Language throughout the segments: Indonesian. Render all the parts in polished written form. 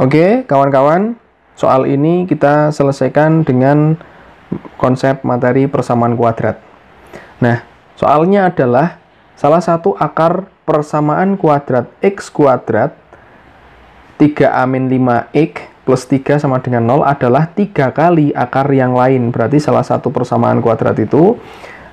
Oke, kawan-kawan, soal ini kita selesaikan dengan konsep materi persamaan kuadrat. Nah, soalnya adalah salah satu akar persamaan kuadrat x kuadrat 3a-5x plus 3 sama dengan 0 adalah 3 kali akar yang lain. Berarti salah satu persamaan kuadrat itu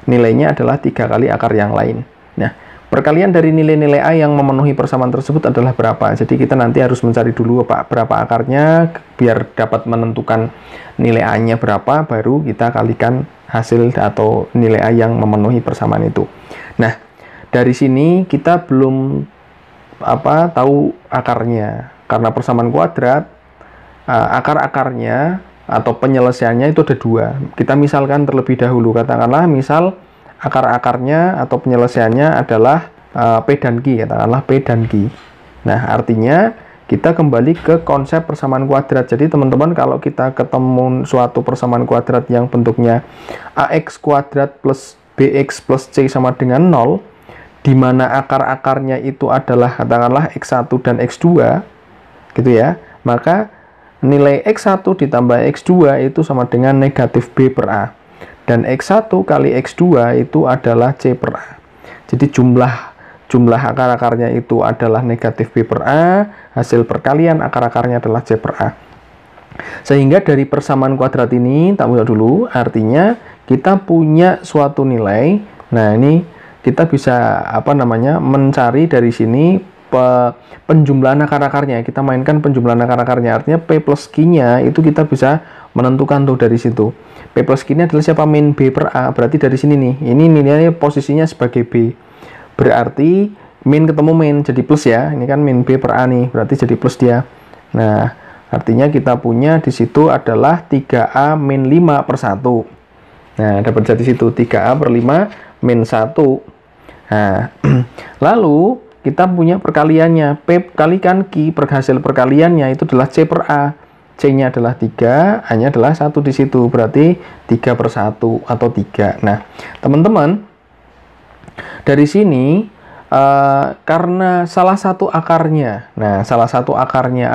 nilainya adalah 3 kali akar yang lain. Nah, perkalian dari nilai-nilai A yang memenuhi persamaan tersebut adalah berapa? Jadi kita nanti harus mencari dulu berapa akarnya, biar dapat menentukan nilai A-nya berapa, baru kita kalikan hasil atau nilai A yang memenuhi persamaan itu. Nah, dari sini kita belum tahu akarnya. Karena persamaan kuadrat, akar-akarnya atau penyelesaiannya itu ada dua. Kita misalkan terlebih dahulu, katakanlah misal akar-akarnya atau penyelesaiannya adalah P dan Q, katakanlah P dan Q. Nah, artinya kita kembali ke konsep persamaan kuadrat. Jadi teman-teman, kalau kita ketemu suatu persamaan kuadrat yang bentuknya AX kuadrat plus BX plus C sama dengan 0, di mana akar-akarnya itu adalah katakanlah X1 dan X2, gitu ya, maka nilai X1 ditambah X2 itu sama dengan negatif B per A. Dan X1 kali X2 itu adalah C per A. Jadi jumlah akar-akarnya itu adalah negatif B per A, hasil perkalian akar-akarnya adalah C per A. Sehingga dari persamaan kuadrat ini, tak usah dulu, artinya kita punya suatu nilai. Nah, ini kita bisa mencari dari sini penjumlahan akar-akarnya. Kita mainkan penjumlahan akar-akarnya, artinya P plus Q-nya itu kita bisa menentukan tuh dari situ. P plus Q-nya adalah siapa? Min B per A. Berarti dari sini nih, ini nilainya posisinya sebagai B. Berarti min ketemu min jadi plus ya. Ini kan min B per A nih, berarti jadi plus dia. Nah, artinya kita punya di situ adalah 3A min 5 per 1. Nah, dapat jadi situ 3A per 5 min 1. Nah, lalu kita punya perkaliannya, P kalikan Q, hasil perkaliannya itu adalah C per A. C-nya adalah 3, A-nya adalah 1 di situ, berarti 3 per 1 atau 3. Nah, teman-teman, dari sini, karena salah satu akarnya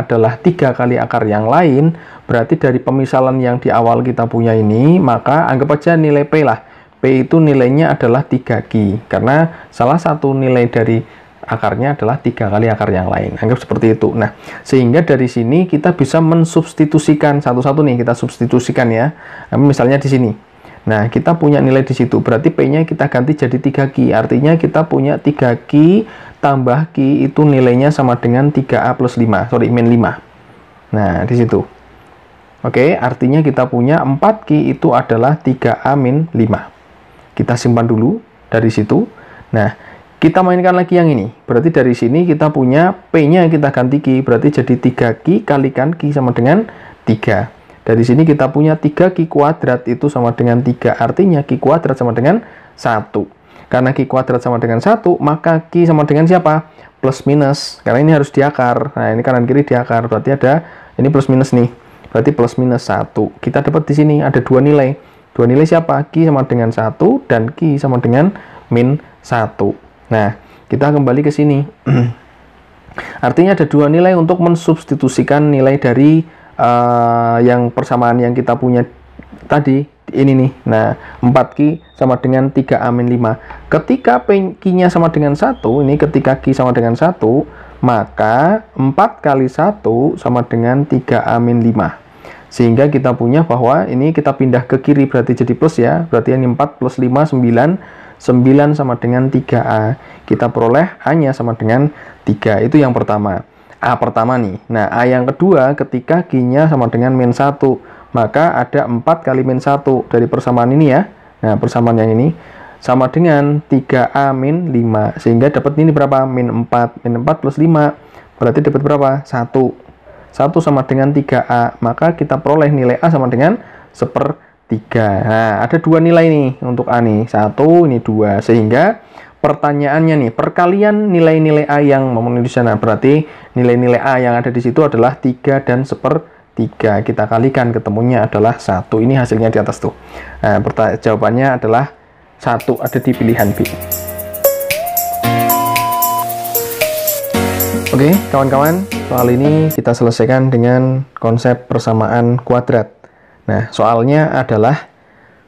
adalah 3 kali akar yang lain, berarti dari pemisalan yang di awal kita punya ini, maka anggap aja nilai P lah. P itu nilainya adalah 3Q, karena salah satu nilai dari akarnya adalah 3 kali akar yang lain. Anggap seperti itu. Nah, sehingga dari sini kita bisa mensubstitusikan satu-satu nih, kita substitusikan ya. Nah, misalnya di sini. Nah, kita punya nilai di situ. Berarti P-nya kita ganti jadi 3Q. Artinya kita punya 3Q tambah Q itu nilainya sama dengan 3A plus 5. Sorry, min 5. Nah, di situ. Oke, artinya kita punya 4Q itu adalah 3A min 5. Kita simpan dulu dari situ. Nah, kita mainkan lagi yang ini. Berarti dari sini kita punya P-nya kita ganti Q. Berarti jadi 3Q kalikan Q sama dengan 3. Dari sini kita punya 3Q kuadrat itu sama dengan 3. Artinya Q kuadrat sama dengan 1. Karena Q kuadrat sama dengan 1, maka Q sama dengan siapa? Plus minus. Karena ini harus diakar. Nah, ini kanan kiri diakar. Berarti ada, ini plus minus nih. Berarti plus minus 1. Kita dapat di sini ada dua nilai. Dua nilai siapa? Q sama dengan 1 dan Q sama dengan min 1. Nah, kita kembali ke sini. Artinya ada dua nilai untuk mensubstitusikan nilai dari yang persamaan yang kita punya tadi. Ini nih. Nah, 4Q sama dengan 3A min 5. Ketika Q-nya sama dengan 1, ini ketika Q sama dengan 1, maka 4 kali 1 sama dengan 3A min 5. Sehingga kita punya bahwa ini kita pindah ke kiri, berarti jadi plus ya. Berarti ini 4 plus 5, 9. 9 sama dengan 3A. Kita peroleh A-nya sama dengan 3. Itu yang pertama. A pertama nih. Nah, A yang kedua ketika Q-nya sama dengan min 1. Maka ada 4 kali min 1 dari persamaan ini ya. Nah, persamaan yang ini sama dengan 3A min 5. Sehingga dapat ini berapa? Min 4. Min 4 plus 5. Berarti dapat berapa? 1. 1 sama dengan 3A. Maka kita peroleh nilai A sama dengan 1/3. Nah, ada dua nilai nih untuk A nih. 1, ini 2. Sehingga pertanyaannya nih, perkalian nilai-nilai A yang memenuhi di sana. Berarti nilai-nilai A yang ada di situ adalah 3 dan 1/3. Kita kalikan, ketemunya adalah 1. Ini hasilnya di atas tuh. Nah, jawabannya adalah 1, ada di pilihan B. Oke, kawan-kawan. soal ini kita selesaikan dengan konsep persamaan kuadrat. Nah, soalnya adalah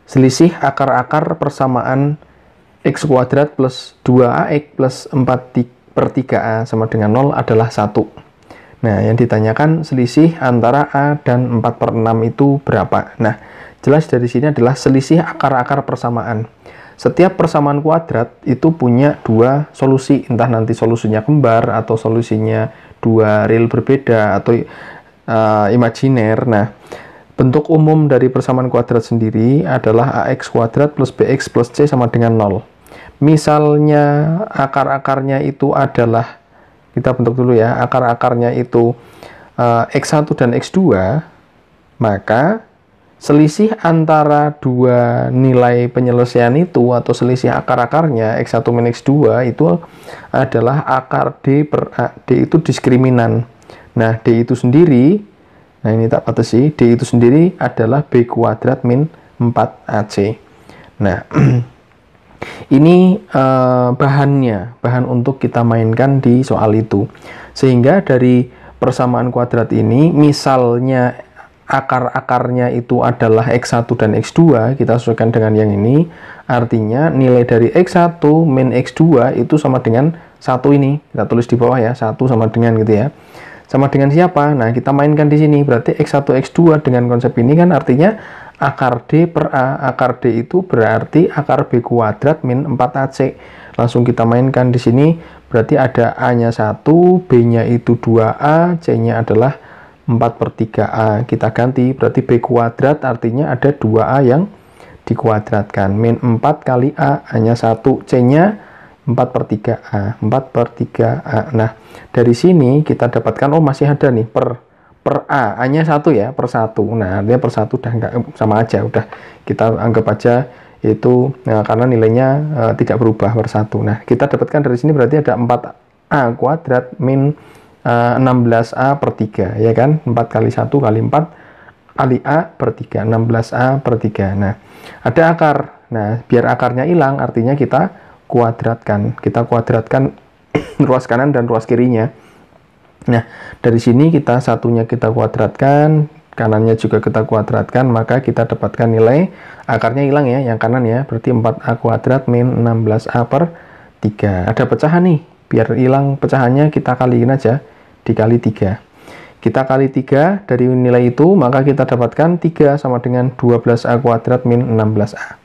selisih akar-akar persamaan x kuadrat plus 2ax plus 4/3a sama dengan 0 adalah 1. Nah, yang ditanyakan selisih antara a dan 4/6 itu berapa? Nah, jelas dari sini adalah selisih akar-akar persamaan. Setiap persamaan kuadrat itu punya dua solusi, entah nanti solusinya kembar atau solusinya dua real berbeda atau imajiner. Nah, bentuk umum dari persamaan kuadrat sendiri adalah ax kuadrat plus bx plus c sama dengan 0. Misalnya akar-akarnya itu adalah, kita bentuk dulu ya, akar-akarnya itu x1 dan x2, maka selisih antara dua nilai penyelesaian itu atau selisih akar-akarnya x1 min x2 itu adalah akar d per a. D itu diskriminan. Nah, d itu sendiri, nah ini tak batasi, d itu sendiri adalah b kuadrat min 4ac. Nah, ini bahan untuk kita mainkan di soal itu. Sehingga dari persamaan kuadrat ini, misalnya akar-akarnya itu adalah x1 dan x2, kita sesuaikan dengan yang ini, artinya nilai dari x1 min x2 itu sama dengan 1 ini, kita tulis di bawah ya, 1 sama dengan gitu ya. Sama dengan siapa? Nah, kita mainkan di sini, berarti x1 x2 dengan konsep ini kan artinya akar d per a, akar d itu berarti akar b kuadrat min 4ac. Langsung kita mainkan di sini, berarti ada a-nya 1, b-nya itu 2a, c-nya adalah 4/3a. Kita ganti, berarti b kuadrat artinya ada 2a yang dikuadratkan. Min 4 kali a, hanya 1, c-nya 4/3a. 4/3a. Nah, dari sini kita dapatkan, oh masih ada nih, per a, hanya 1 ya, per 1. Nah, artinya per 1 udah nggak sama aja, udah kita anggap aja itu, nah, karena nilainya tidak berubah per 1. Nah, kita dapatkan dari sini berarti ada 4a kuadrat min 16a per 3, ya kan? 4 kali 1 kali 4 kali a per 3, 16a per 3. Nah, ada akar. Nah, biar akarnya hilang, artinya kita kuadratkan. Kita kuadratkan ruas kanan dan ruas kirinya. Nah, dari sini kita satunya kita kuadratkan, kanannya juga kita kuadratkan, maka kita dapatkan nilai akarnya hilang ya, yang kanan ya, berarti 4a kuadrat min 16a per 3. Ada pecahan nih, biar hilang pecahannya kita kaliin aja, dikali 3. Kita kali 3 dari nilai itu, maka kita dapatkan 3 sama dengan 12a kuadrat min 16a.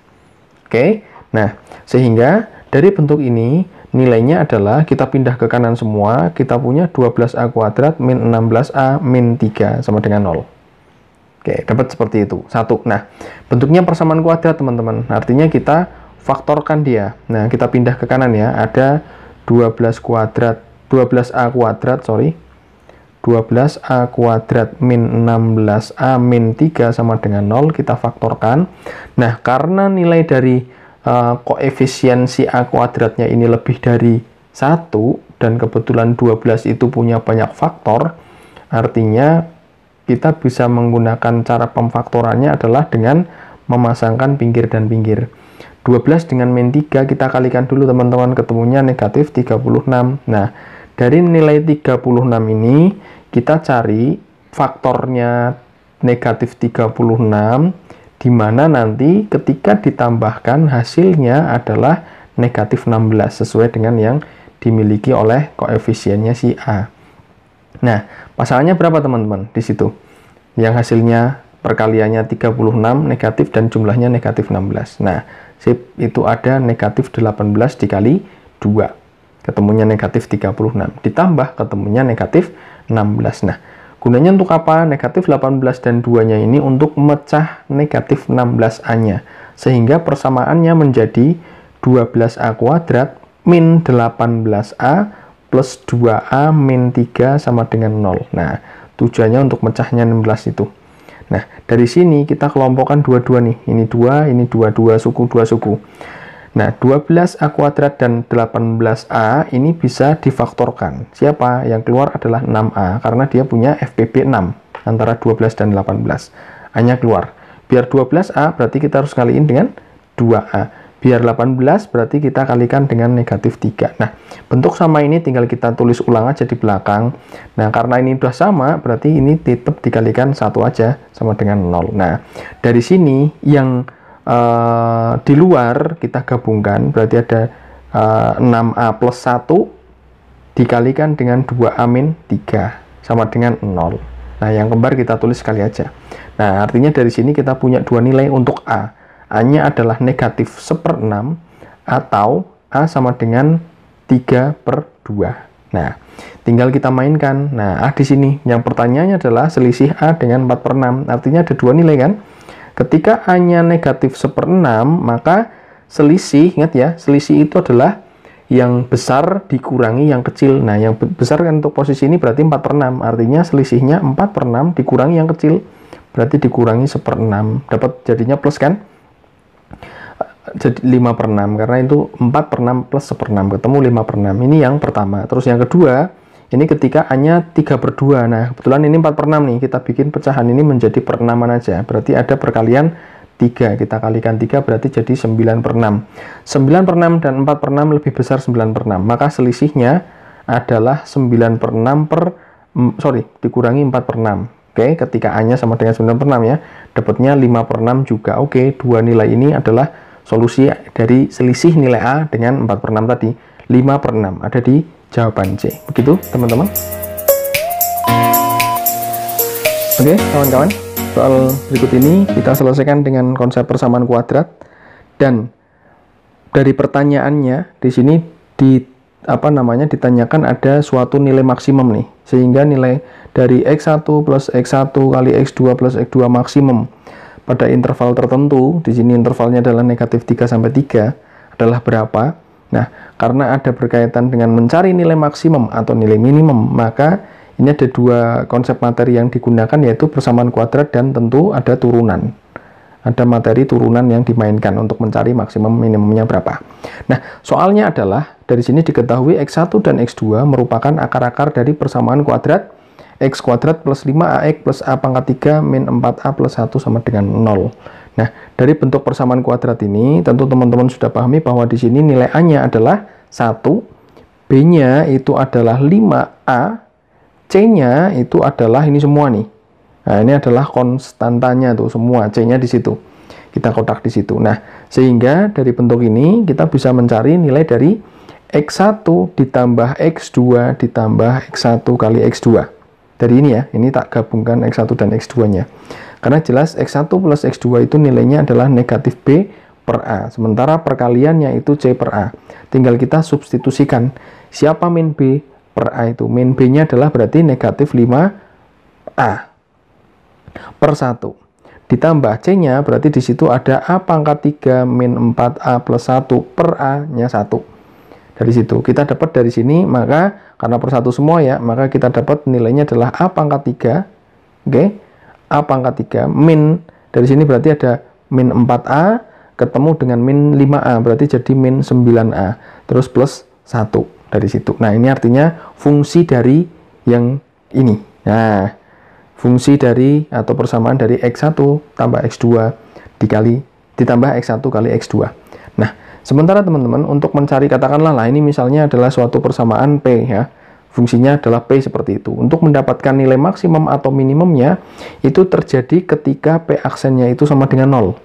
Oke, nah sehingga dari bentuk ini nilainya adalah kita pindah ke kanan semua, kita punya 12a kuadrat min 16a min 3 sama dengan 0. Oke, dapat seperti itu. 1. Nah, bentuknya persamaan kuadrat teman-teman, artinya kita faktorkan dia. Nah, kita pindah ke kanan ya, ada 12a kuadrat, 12a kuadrat min 16a min 3 sama dengan 0, kita faktorkan. Nah, karena nilai dari koefisiensi a kuadratnya ini lebih dari 1, dan kebetulan 12 itu punya banyak faktor, artinya kita bisa menggunakan cara pemfaktorannya adalah dengan memasangkan pinggir dan pinggir. 12 dengan min 3 kita kalikan dulu teman-teman, ketemunya negatif 36. Nah, dari nilai 36 ini kita cari faktornya negatif 36, di mana nanti ketika ditambahkan hasilnya adalah negatif 16 sesuai dengan yang dimiliki oleh koefisiennya si A. Nah, masalahnya berapa teman-teman di situ? Yang hasilnya perkaliannya 36 negatif dan jumlahnya negatif 16. Nah, sip, itu ada negatif 18 dikali 2. Ketemunya negatif 36. Ditambah ketemunya negatif 16. Nah, gunanya untuk apa? Negatif 18 dan 2-nya ini untuk memecah negatif 16a-nya. Sehingga persamaannya menjadi 12a kuadrat min 18a plus 2a min 3 sama dengan 0. Nah, tujuannya untuk mecahnya 16 itu. Nah, dari sini kita kelompokkan dua-dua nih. Ini 2, ini 2 suku, 2 suku. Nah, 12a kuadrat dan 18a ini bisa difaktorkan. Siapa? Yang keluar adalah 6a, karena dia punya FPB 6, antara 12 dan 18. A-nya keluar. Biar 12a, berarti kita harus kaliin dengan 2a. Biar 18 berarti kita kalikan dengan negatif 3. Nah, bentuk sama ini tinggal kita tulis ulang aja di belakang. Nah, karena ini udah sama, berarti ini tetap dikalikan 1 aja, sama dengan 0. Nah, dari sini yang di luar kita gabungkan, berarti ada 6A plus 1 dikalikan dengan 2A min 3, sama dengan 0. Nah, yang kembar kita tulis sekali aja. Nah, artinya dari sini kita punya dua nilai untuk A. A-nya adalah negatif 1/6 atau A sama dengan 3/2. Nah, tinggal kita mainkan. Nah, A di sini. Yang pertanyaannya adalah selisih A dengan 4/6. Artinya ada dua nilai kan? Ketika A-nya negatif 1/6, maka selisih, ingat ya, selisih itu adalah yang besar dikurangi yang kecil. Nah, yang besar kan untuk posisi ini berarti 4/6. Artinya selisihnya 4/6 dikurangi yang kecil. Berarti dikurangi 1/6. Dapat jadinya plus kan? Jadi 5/6, karena itu 4/6 plus 1/6, ketemu 5/6. Ini yang pertama. Terus yang kedua, ini ketika A-nya 3/2. Nah, kebetulan ini 4/6 nih, kita bikin pecahan ini menjadi perenaman aja. Berarti ada perkalian 3, kita kalikan 3 berarti jadi 9/6. 9/6 dan 4/6 lebih besar 9/6, maka selisihnya adalah 9/6 dikurangi 4/6. Oke, ketika A-nya sama dengan 9/6 ya, dapatnya 5/6 juga. Oke, dua nilai ini adalah solusi dari selisih nilai A dengan 4/6 tadi. 5/6 ada di jawaban C. Begitu, teman-teman. Oke, kawan-kawan. Soal berikut ini kita selesaikan dengan konsep persamaan kuadrat. Dan dari pertanyaannya di sini ditanyakan ada suatu nilai maksimum nih. Sehingga nilai dari X1 plus X1 kali X2 plus X2 maksimum pada interval tertentu, di sini intervalnya adalah negatif 3 sampai 3, adalah berapa? Nah, karena ada berkaitan dengan mencari nilai maksimum atau nilai minimum, maka ini ada dua konsep materi yang digunakan, yaitu persamaan kuadrat dan tentu ada turunan. Ada materi turunan yang dimainkan untuk mencari maksimum minimumnya berapa. Nah, soalnya adalah dari sini diketahui X1 dan X2 merupakan akar-akar dari persamaan kuadrat X kuadrat plus 5AX plus A pangkat 3 min 4A plus 1 sama dengan 0. Nah, dari bentuk persamaan kuadrat ini, tentu teman-teman sudah pahami bahwa di sini nilai A-nya adalah 1, B-nya itu adalah 5A, C-nya itu adalah ini semua nih. Nah, ini adalah konstantanya tuh semua, C-nya di situ. Kita kotak di situ. Nah, sehingga dari bentuk ini kita bisa mencari nilai dari X1 ditambah X2 ditambah X1 kali X2. Dari ini ya, ini tak gabungkan X1 dan X2-nya. Karena jelas X1 plus X2 itu nilainya adalah negatif B per A. Sementara perkaliannya itu C per A. Tinggal kita substitusikan. Siapa min B per A itu? Min B-nya adalah berarti negatif 5A per 1. Ditambah C-nya berarti di situ ada A pangkat 3 min 4A plus 1 per A-nya 1. Dari situ kita dapat dari sini, maka karena per 1 semua ya, maka kita dapat nilainya adalah A pangkat 3. Oke, A pangkat 3 min, dari sini berarti ada min 4A ketemu dengan min 5A, berarti jadi min 9A, terus plus 1 dari situ. Nah, ini artinya fungsi dari yang ini. Nah, fungsi dari atau persamaan dari X1 tambah X2 ditambah X1 kali X2. Nah, sementara teman-teman untuk mencari, katakanlah ini misalnya adalah suatu persamaan P ya. Fungsinya adalah P seperti itu. Untuk mendapatkan nilai maksimum atau minimumnya itu terjadi ketika P aksennya itu sama dengan 0.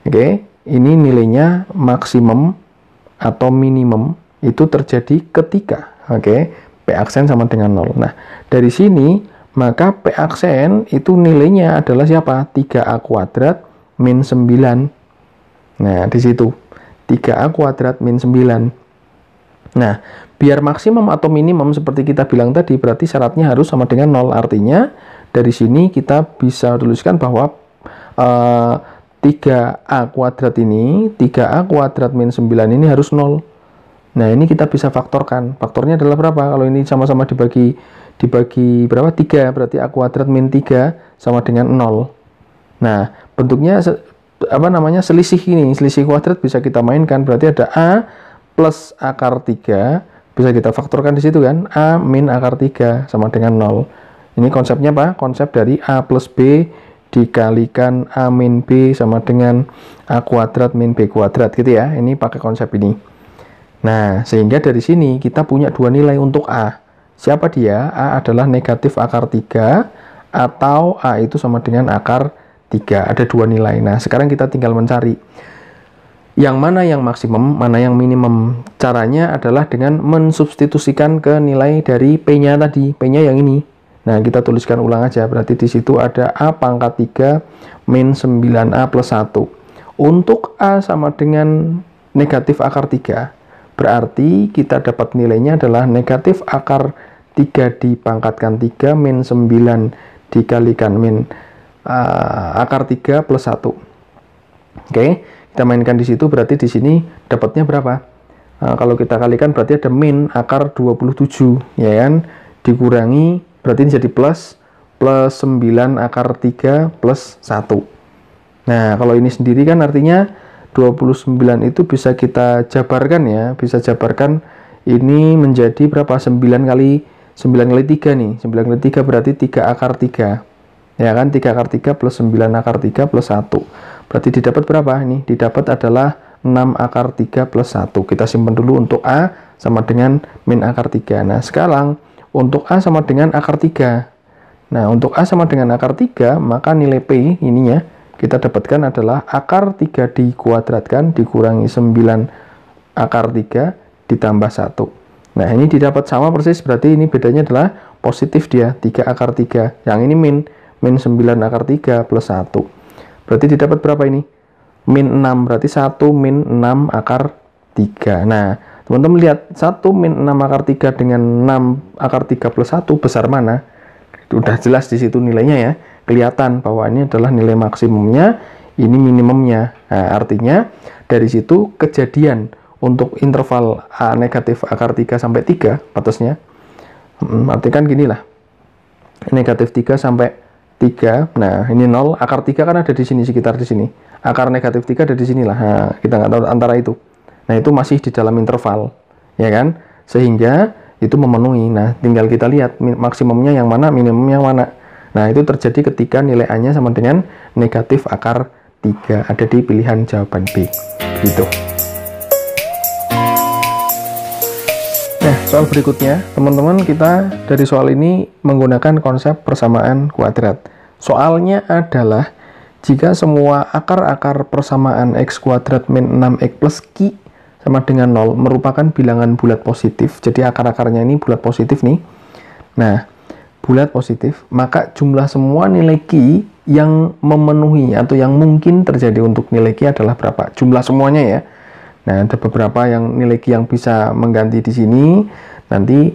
Oke, ini nilainya maksimum atau minimum itu terjadi ketika P aksen sama dengan 0. Nah, dari sini maka P aksen itu nilainya adalah siapa? 3A kuadrat min 9. Nah, di situ 3A kuadrat min 9. Nah, biar maksimum atau minimum seperti kita bilang tadi, berarti syaratnya harus sama dengan 0. Artinya, dari sini kita bisa tuliskan bahwa 3A kuadrat ini, 3A kuadrat min 9 ini harus 0. Nah, ini kita bisa faktorkan. Faktornya adalah berapa? Kalau ini sama-sama dibagi berapa? 3, berarti A kuadrat min 3 sama dengan 0. Nah, bentuknya selisih ini, selisih kuadrat bisa kita mainkan, berarti ada A plus akar 3, bisa kita faktorkan di situ kan, A min akar 3 sama dengan 0. Ini konsepnya apa? Konsep dari A plus B dikalikan A min B sama dengan A kuadrat min B kuadrat gitu ya. Ini pakai konsep ini. Nah, sehingga dari sini kita punya dua nilai untuk A. Siapa dia? A adalah negatif akar 3 atau A itu sama dengan akar 3. Ada dua nilai. Nah, sekarang kita tinggal mencari yang mana yang maksimum, mana yang minimum. Caranya adalah dengan mensubstitusikan ke nilai dari P-nya tadi. P-nya yang ini. Nah, kita tuliskan ulang aja. Berarti di situ ada A pangkat 3 min 9A plus 1. Untuk A sama dengan negatif akar 3, berarti kita dapat nilainya adalah negatif akar 3 dipangkatkan 3 min 9 dikalikan min akar 3 plus 1. Oke, kita mainkan di situ, berarti di sini dapatnya berapa? Nah, kalau kita kalikan berarti ada min akar 27, ya kan? Dikurangi, berarti ini jadi plus 9 akar 3 plus 1. Nah, kalau ini sendiri kan artinya 29 itu bisa kita jabarkan ya, bisa jabarkan ini menjadi berapa? 9 kali 3 nih. 9 kali 3 berarti 3 akar 3. Ya kan, 3 akar 3 plus 9 akar 3 plus 1. Berarti didapat berapa? Ini didapat adalah 6 akar 3 plus 1. Kita simpan dulu untuk A sama dengan min akar 3. Nah, sekarang untuk A sama dengan akar 3. Nah, untuk A sama dengan akar 3, maka nilai P ininya kita dapatkan adalah akar 3 dikuadratkan dikurangi 9 akar 3 ditambah 1. Nah, ini didapat sama persis, berarti ini bedanya adalah positif dia, 3 akar 3. Yang ini min 9 akar 3 plus 1. Berarti didapat berapa ini? Min 6, berarti 1 min 6 akar 3. Nah, teman-teman lihat, 1 min 6 akar 3 dengan 6 akar 3 plus 1 besar mana? Udah jelas di situ nilainya ya. Kelihatan bahwa ini adalah nilai maksimumnya, ini minimumnya. Nah, artinya dari situ kejadian untuk interval A negatif akar 3 sampai 3 batasnya. Artinya kan gini lah. Negatif 3 sampai 3. Nah, ini 0, akar 3 kan ada di sini, sekitar di sini. Akar negatif 3 ada di sini lah. Nah, kita nggak tahu antara itu. Nah, itu masih di dalam interval, ya kan? Sehingga itu memenuhi. Nah, tinggal kita lihat maksimumnya yang mana, minimum yang mana. Nah, itu terjadi ketika nilai A-nya sama dengan negatif akar 3. Ada di pilihan jawaban B. Gitu. Nah, soal berikutnya, teman-teman, kita dari soal ini menggunakan konsep persamaan kuadrat. Soalnya adalah, jika semua akar-akar persamaan x kuadrat min 6x plus Q sama dengan 0 merupakan bilangan bulat positif, jadi akar-akarnya ini bulat positif nih. Nah, bulat positif, maka jumlah semua nilai Q yang memenuhi atau yang mungkin terjadi untuk nilai Q adalah berapa? Jumlah semuanya ya. Nah, ada beberapa yang nilai Q yang bisa mengganti di sini, nanti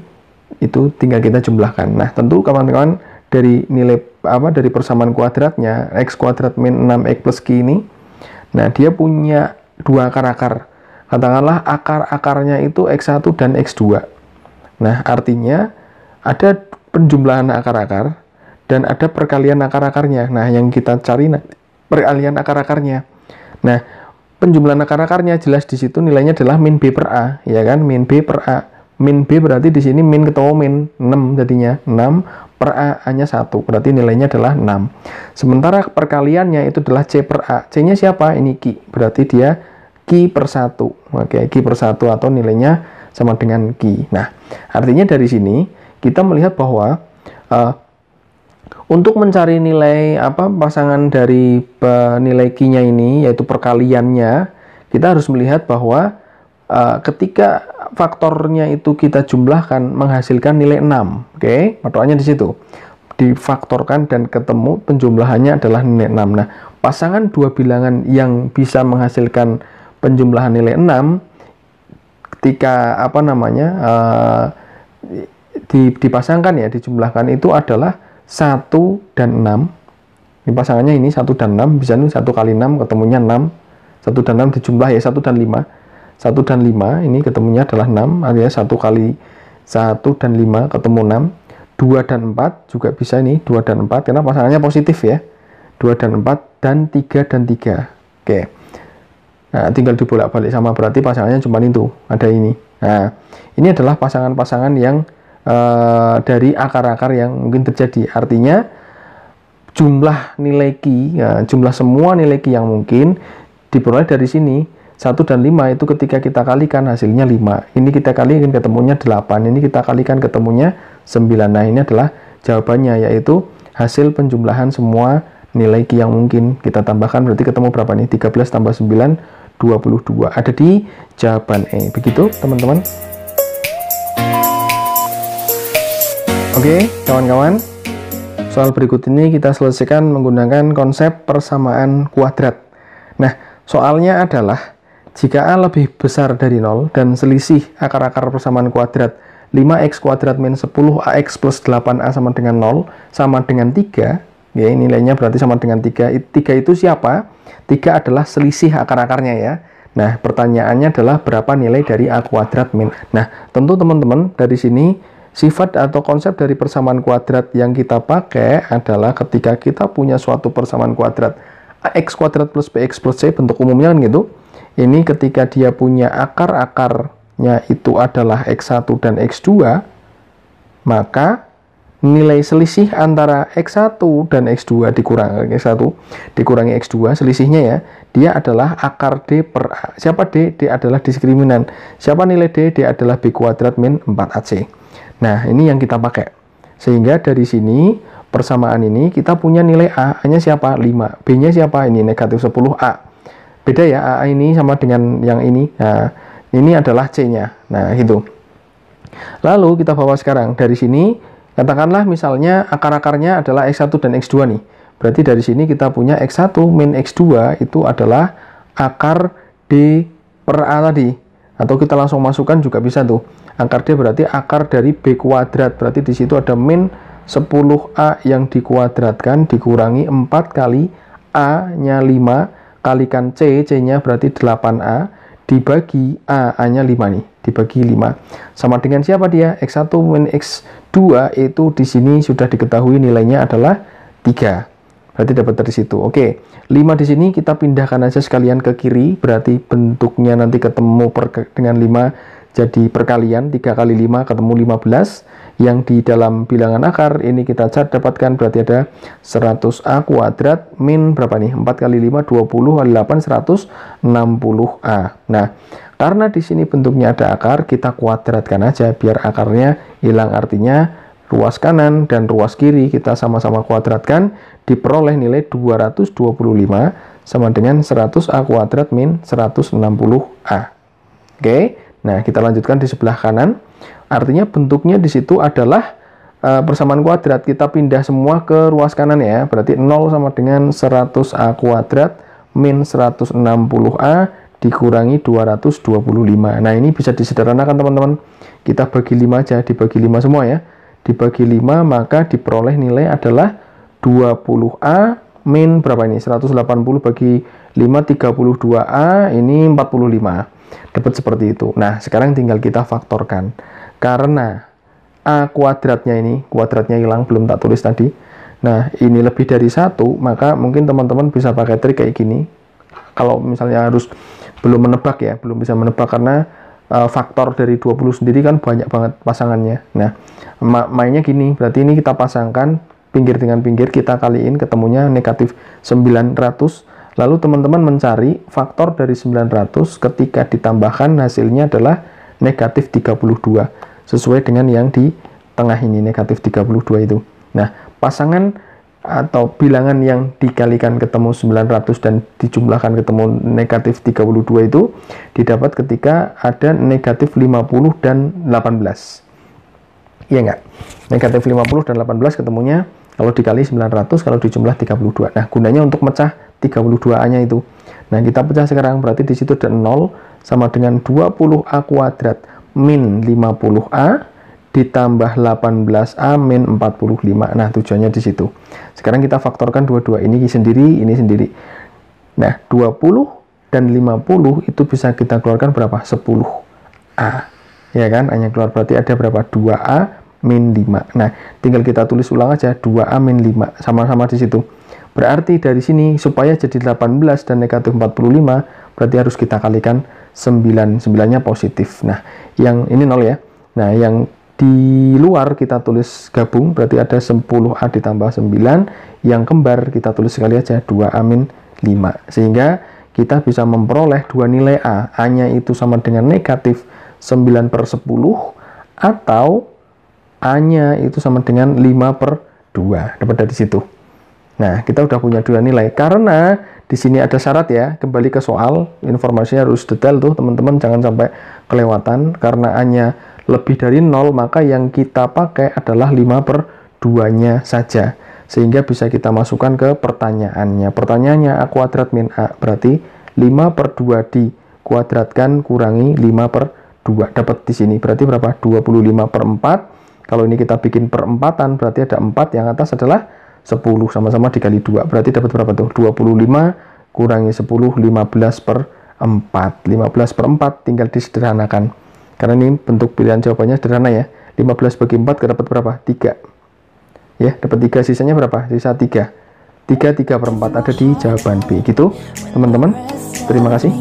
itu tinggal kita jumlahkan. Nah, tentu kawan-kawan dari nilai dari persamaan kuadratnya x kuadrat min 6x plus Q ini, nah dia punya dua akar-akar. Katakanlah akar-akarnya itu x1 dan x2. Nah, artinya ada penjumlahan akar-akar dan ada perkalian akar-akarnya. Nah, yang kita cari perkalian akar-akarnya. Nah, penjumlahan akar-akarnya jelas di situ nilainya adalah min B per A, ya kan? Min B per A. Min B berarti di sini min ketemu min 6 jadinya 6 per A hanya 1. Berarti nilainya adalah 6. Sementara perkaliannya itu adalah C per A. C-nya siapa? Ini Q. Berarti dia Q per 1. Oke, Q per 1 atau nilainya sama dengan Q. Nah, artinya dari sini kita melihat bahwa untuk mencari nilai pasangan dari nilai Q-nya ini, yaitu perkaliannya, kita harus melihat bahwa ketika faktornya itu kita jumlahkan menghasilkan nilai 6. Oke, patokannya di situ. Difaktorkan dan ketemu penjumlahannya adalah nilai 6. Nah, pasangan dua bilangan yang bisa menghasilkan penjumlahan nilai 6 ketika dipasangkan ya, dijumlahkan itu adalah 1 dan 6. Ini pasangannya ini 1 dan 6, bisa nih 1 kali 6 ketemunya 6. 1 dan 6 dijumlah ya, 1 dan 5. 1 dan 5 ini ketemunya adalah 6, artinya 1 kali 1 dan 5 ketemu 6. 2 dan 4 juga bisa ini, 2 dan 4 karena pasangannya positif ya. 2 dan 4 dan 3 dan 3. Oke. Nah, tinggal dibolak-balik sama, berarti pasangannya cuma itu, ada ini. Nah, ini adalah pasangan-pasangan yang dari akar-akar yang mungkin terjadi. Artinya jumlah nilai Q, ya, jumlah semua nilai Q yang mungkin diperoleh dari sini. 1 dan 5 itu ketika kita kalikan hasilnya 5. Ini kita kalikan ketemunya 8. Ini kita kalikan ketemunya 9. Nah, ini adalah jawabannya, yaitu hasil penjumlahan semua nilai Q yang mungkin. Kita tambahkan berarti ketemu berapa nih? 13 tambah 9, 22. Ada di jawaban E. Begitu, teman-teman. Oke, kawan-kawan. Soal berikut ini kita selesaikan menggunakan konsep persamaan kuadrat. Nah, soalnya adalah jika A lebih besar dari 0 dan selisih akar-akar persamaan kuadrat 5x kuadrat min 10ax plus 8a sama dengan 0 sama dengan 3, ya, nilainya berarti sama dengan 3. 3 itu siapa? 3 adalah selisih akar-akarnya ya. Nah, pertanyaannya adalah berapa nilai dari A kuadrat min. Nah, tentu teman-teman dari sini sifat atau konsep dari persamaan kuadrat yang kita pakai adalah ketika kita punya suatu persamaan kuadrat ax kuadrat plus bx plus c, bentuk umumnya kan gitu. Ini ketika dia punya akar-akarnya itu adalah x1 dan x2, maka nilai selisih antara x1 dan x2 dikurangi x1 dikurangi x2, selisihnya ya, dia adalah akar d per a. Siapa d? D adalah diskriminan. Siapa nilai d? D adalah b kuadrat min 4ac. Nah, ini yang kita pakai. Sehingga dari sini persamaan ini kita punya nilai a-nya siapa? 5. B-nya siapa? Ini negatif 10a. Beda ya, A ini sama dengan yang ini. Nah, ini adalah C-nya. Nah, itu. Lalu kita bawa sekarang dari sini, katakanlah misalnya akar-akarnya adalah X1 dan X2 nih. Berarti dari sini kita punya X1 min X2 itu adalah akar D per A tadi. Atau kita langsung masukkan juga bisa tuh. Akar D berarti akar dari B kuadrat. Berarti di situ ada min 10A yang dikuadratkan dikurangi 4 kali A-nya 5 kalikan C, C-nya berarti 8A, dibagi A-nya 5 nih, dibagi 5. Sama dengan siapa dia? X1 min X2 itu di sini sudah diketahui nilainya adalah 3. Berarti dapat dari situ. Oke, 5 di sini kita pindahkan aja sekalian ke kiri, berarti bentuknya nanti ketemu dengan 5 jadi perkalian, 3 kali 5 ketemu 15. Yang di dalam bilangan akar ini kita dapatkan berarti ada 100A kuadrat min berapa nih? 4 kali 5, 20 kali 8, 160A. Nah, karena di sini bentuknya ada akar, kita kuadratkan aja biar akarnya hilang. Artinya ruas kanan dan ruas kiri kita sama-sama kuadratkan, diperoleh nilai 225 sama dengan 100A kuadrat min 160A. Oke, nah kita lanjutkan di sebelah kanan. Artinya bentuknya di situ adalah persamaan kuadrat. Kita pindah semua ke ruas kanan ya. Berarti 0 sama dengan 100A kuadrat min 160A dikurangi 225. Nah, ini bisa disederhanakan teman-teman. Kita bagi 5 aja, dibagi 5 semua ya. Dibagi 5 maka diperoleh nilai adalah 20A min berapa ini? 180 bagi 5, 32A, ini 45. Dapat seperti itu. Nah, sekarang tinggal kita faktorkan. Karena A kuadratnya ini, kuadratnya hilang, belum tak tulis tadi. Nah, ini lebih dari 1, maka mungkin teman-teman bisa pakai trik kayak gini. Kalau misalnya harus belum menebak ya, belum bisa menebak karena faktor dari 20 sendiri kan banyak banget pasangannya. Nah, mainnya gini, berarti ini kita pasangkan pinggir dengan pinggir, kita kaliin ketemunya negatif 900. Lalu teman-teman mencari faktor dari 900 ketika ditambahkan hasilnya adalah negatif 32. Sesuai dengan yang di tengah ini, negatif 32 itu. Nah, pasangan atau bilangan yang dikalikan ketemu 900 dan dijumlahkan ketemu negatif 32 itu didapat ketika ada negatif 50 dan 18. Iya enggak? Negatif 50 dan 18 ketemunya kalau dikali 900, kalau dijumlah 32. Nah, gunanya untuk mecah 32A-nya itu. Nah, kita pecah sekarang, berarti di situ ada 0 sama dengan 20A kuadrat min 50A ditambah 18A min 45. Nah, tujuannya di situ. Sekarang kita faktorkan dua-dua, ini sendiri, ini sendiri. Nah, 20 dan 50 itu bisa kita keluarkan berapa? 10A. Ya kan? Hanya keluar berarti ada berapa? 2A min 5. Nah, tinggal kita tulis ulang aja 2A min 5. Sama-sama di situ. Berarti dari sini supaya jadi 18 dan negatif 45, berarti harus kita kalikan 9. 9-nya positif. Nah, yang ini 0 ya. Nah, yang di luar kita tulis gabung, berarti ada 10A ditambah 9, yang kembar kita tulis sekali aja 2A min 5, sehingga kita bisa memperoleh dua nilai A. A-nya itu sama dengan negatif 9/10, atau A-nya itu sama dengan 5/2, dapat dari situ. Nah, kita udah punya dua nilai. Karena di sini ada syarat ya, kembali ke soal, informasinya harus detail tuh teman-teman, jangan sampai kelewatan. Karena A-nya lebih dari 0, maka yang kita pakai adalah 5/2-nya saja. Sehingga bisa kita masukkan ke pertanyaannya. Pertanyaannya A kuadrat min A, berarti 5/2 dikuadratkan kurangi 5/2. Dapat di sini, berarti berapa? 25/4. Kalau ini kita bikin perempatan, berarti ada 4, yang atas adalah 10, sama-sama dikali 2, berarti dapat berapa tuh? 25 kurangi 10, 15/4. 15/4 tinggal disederhanakan, karena ini bentuk pilihan jawabannya sederhana ya. 15 bagi 4 dapat berapa? 3 ya, dapat 3, sisanya berapa? Sisa 3. 3/4 ada di jawaban B gitu teman-teman. Terima kasih.